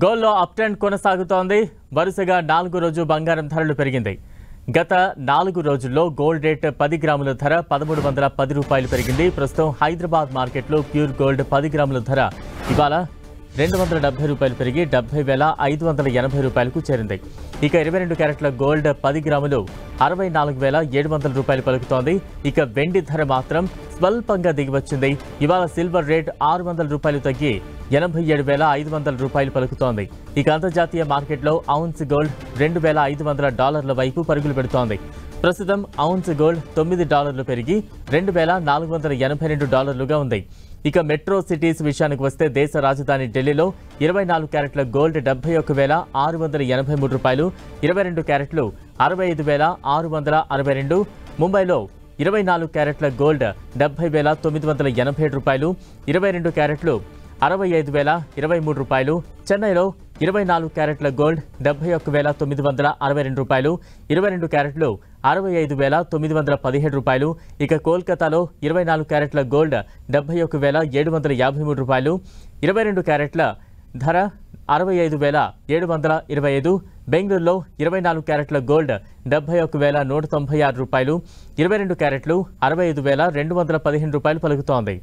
గోల్డ్లో up trend కొనసాగుతోంది. వరుసగా 4 రోజు బంగారం ధరలు పెరిగింది. గత 4 రోజుల్లో గోల్డ్ రేట్ 10 గ్రాముల ధర 1310 రూపాయలు పెరిగింది. ప్రస్తుతం హైదరాబాద్ మార్కెట్లో ప్యూర్ గోల్డ్ 10 గ్రాముల ధర ఇవాళ 270 రూపాయలు పెరిగి 70,580 రూపాయలకు చేరింది. ఇక 22 క్యారెట్ల గోల్డ్ 10 గ్రాములు 64,700 రూపాయలు పలుకుతోంది. ఇక వెండి ధర మాత్రం స్వల్పంగా దిగివచ్చింది. ఇవాళ సిల్వర్ రేట్ 600 రూపాయలు తగ్గి 87,500 రూపాయలు పలుకుతోంది. ఇక అంతర్జాతీయ మార్కెట్లో ఔన్స్ గోల్డ్ $2,500 వైపు పరుగులు పెడుతోంది. ప్రస్తుతం ఔన్స్ గోల్డ్ $9 పెరిగి $2,482గా ఉంది. ఇక మెట్రో సిటీస్ విషయానికి వస్తే దేశ రాజధాని ఢిల్లీలో 24 క్యారెట్ల గోల్డ్ 71,683 రూపాయలు, 22 క్యారెట్లు 65,662, ముంబైలో 24 క్యారెట్ల గోల్డ్ 70,987 రూపాయలు, 22 క్యారెట్లు 65,023 రూపాయలు, చెన్నైలో 24 క్యారెట్ల గోల్డ్ 71,962 రూపాయలు, 22 క్యారెట్లు 65,917 రూపాయలు. ఇక కోల్కతాలో 24 క్యారెట్ల గోల్డ్ 71,753 రూపాయలు, 22 క్యారెట్ల ధర 65,725. బెంగళూరులో 24 క్యారెట్ల గోల్డ్ 71,196 రూపాయలు, 22 క్యారెట్లు 65,215 రూపాయలు పలుకుతోంది.